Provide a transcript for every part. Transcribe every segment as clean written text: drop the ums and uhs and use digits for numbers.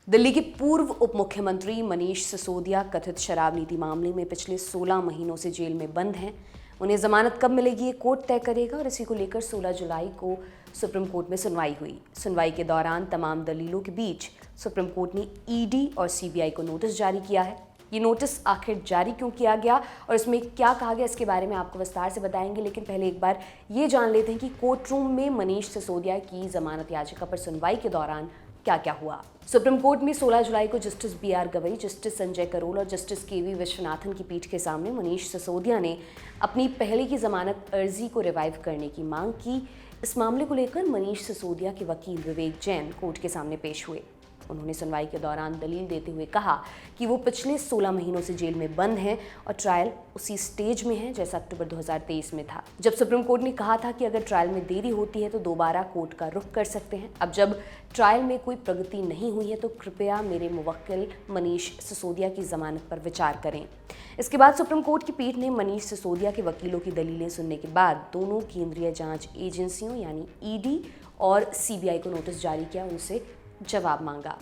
दिल्ली के पूर्व उप मुख्यमंत्री मनीष सिसोदिया कथित शराब नीति मामले में पिछले 16 महीनों से जेल में बंद हैं। उन्हें जमानत कब मिलेगी ये कोर्ट तय करेगा और इसी को लेकर 16 जुलाई को सुप्रीम कोर्ट में सुनवाई हुई। सुनवाई के दौरान तमाम दलीलों के बीच सुप्रीम कोर्ट ने ईडी और सीबीआई को नोटिस जारी किया है। ये नोटिस आखिर जारी क्यों किया गया और इसमें क्या कहा गया, इसके बारे में आपको विस्तार से बताएंगे, लेकिन पहले एक बार ये जान लेते हैं कि कोर्ट रूम में मनीष सिसोदिया की जमानत याचिका पर सुनवाई के दौरान क्या क्या हुआ। सुप्रीम कोर्ट में 16 जुलाई को justice BR Gavai, justice Sanjay Karol और जस्टिस KV विश्वनाथन की पीठ के सामने मनीष सिसोदिया ने अपनी पहले की जमानत अर्जी को रिवाइव करने की मांग की। इस मामले को लेकर मनीष सिसोदिया के वकील विवेक जैन कोर्ट के सामने पेश हुए। उन्होंने सुनवाई के दौरान दलील देते हुए कहा कि वो पिछले 16 महीनों से जेल में बंद हैं और ट्रायल उसी स्टेज में है जैसा अक्टूबर 2023 में था, जब सुप्रीम कोर्ट ने कहा था कि अगर ट्रायल में देरी होती है तो दोबारा कोर्ट का रुख कर सकते हैं। अब जब ट्रायल में कोई प्रगति नहीं हुई है तो कृपया मेरे मुवक्किल मनीष सिसोदिया की जमानत पर विचार करें। इसके बाद सुप्रीम कोर्ट की पीठ ने मनीष सिसोदिया के वकीलों की दलीलें सुनने के बाद दोनों केंद्रीय जांच एजेंसियों यानी ईडी और सीबीआई को नोटिस जारी किया, उनसे जवाब मांगा।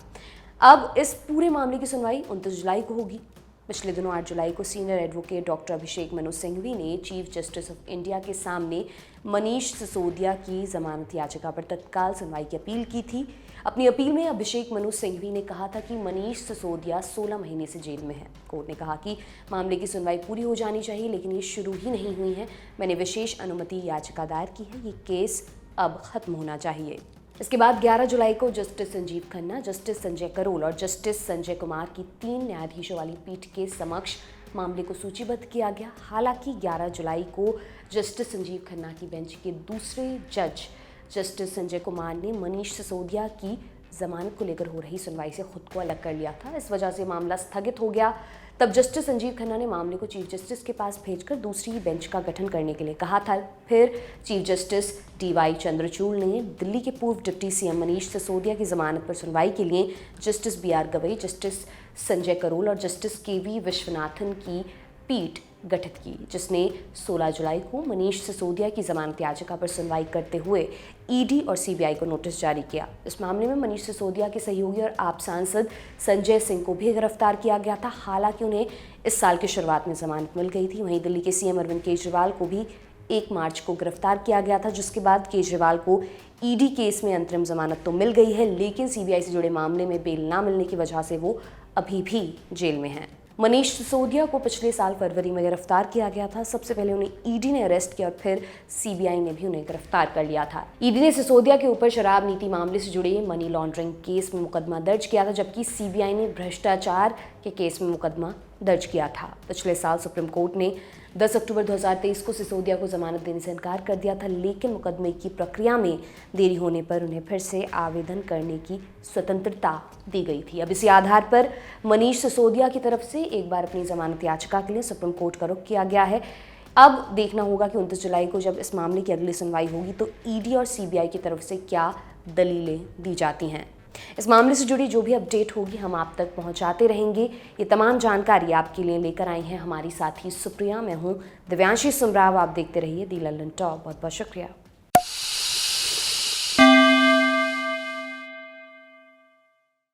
अब इस पूरे मामले की सुनवाई 29 जुलाई को होगी। पिछले दिनों 8 जुलाई को senior advocate doctor Abhishek Manu Singhvi ने चीफ जस्टिस ऑफ इंडिया के सामने मनीष सिसोदिया की जमानत याचिका पर तत्काल सुनवाई की अपील की थी। अपनी अपील में अभिषेक मनु सिंघवी ने कहा था कि मनीष सिसोदिया 16 महीने से जेल में है। कोर्ट ने कहा कि मामले की सुनवाई पूरी हो जानी चाहिए, लेकिन ये शुरू ही नहीं हुई है। मैंने विशेष अनुमति याचिका दायर की है, ये केस अब खत्म होना चाहिए। इसके बाद 11 जुलाई को जस्टिस संजीव खन्ना, जस्टिस संजय करोल और जस्टिस संजय कुमार की 3 न्यायाधीशों वाली पीठ के समक्ष मामले को सूचीबद्ध किया गया। हालांकि 11 जुलाई को जस्टिस संजीव खन्ना की बेंच के दूसरे जज जस्टिस संजय कुमार ने मनीष सिसोदिया की जमानत को लेकर हो रही सुनवाई से खुद को अलग कर लिया था। इस वजह से मामला स्थगित हो गया। तब जस्टिस संजीव खन्ना ने मामले को चीफ जस्टिस के पास भेजकर दूसरी बेंच का गठन करने के लिए कहा था। फिर चीफ जस्टिस DY चंद्रचूड़ ने दिल्ली के पूर्व डिप्टी CM मनीष सिसोदिया की जमानत पर सुनवाई के लिए justice BR Gavai, justice Sanjay Karol और जस्टिस KV विश्वनाथन की पीठ गठित की, जिसने 16 जुलाई को मनीष सिसोदिया की जमानत याचिका पर सुनवाई करते हुए ईडी और सीबीआई को नोटिस जारी किया। इस मामले में मनीष सिसोदिया के सहयोगी और आप सांसद संजय सिंह को भी गिरफ्तार किया गया था। हालांकि उन्हें इस साल की शुरुआत में जमानत मिल गई थी। वहीं दिल्ली के CM अरविंद केजरीवाल को भी 1 मार्च को गिरफ्तार किया गया था, जिसके बाद केजरीवाल को ईडी केस में अंतरिम जमानत तो मिल गई है, लेकिन सीबीआई से जुड़े मामले में बेल ना मिलने की वजह से वो अभी भी जेल में हैं। मनीष सिसोदिया को पिछले साल फरवरी में गिरफ्तार किया गया था। सबसे पहले उन्हें ईडी ने अरेस्ट किया और फिर सीबीआई ने भी उन्हें गिरफ्तार कर लिया था। ईडी ने सिसोदिया के ऊपर शराब नीति मामले से जुड़े मनी लॉन्ड्रिंग केस में मुकदमा दर्ज किया था, जबकि सीबीआई ने भ्रष्टाचार के केस में मुकदमा दर्ज किया था। पिछले साल सुप्रीम कोर्ट ने 10 अक्टूबर 2023 को सिसोदिया को जमानत देने से इनकार कर दिया था, लेकिन मुकदमे की प्रक्रिया में देरी होने पर उन्हें फिर से आवेदन करने की स्वतंत्रता दी गई थी। अब इसी आधार पर मनीष सिसोदिया की तरफ से एक बार अपनी जमानत याचिका के लिए सुप्रीम कोर्ट का रुख किया गया है। अब देखना होगा कि 29 जुलाई को जब इस मामले की अगली सुनवाई होगी तो ईडी और सीबीआई की तरफ से क्या दलीलें दी जाती हैं। इस मामले से जुड़ी जो भी अपडेट होगी हम आप तक पहुंचाते रहेंगे। ये तमाम जानकारी आपके लिए लेकर आई हैं हमारी साथी सुप्रिया। मैं हूं दिव्यांशी सुमराव। आप देखते रहिए दी लल्लन टॉप। बहुत बहुत शुक्रिया।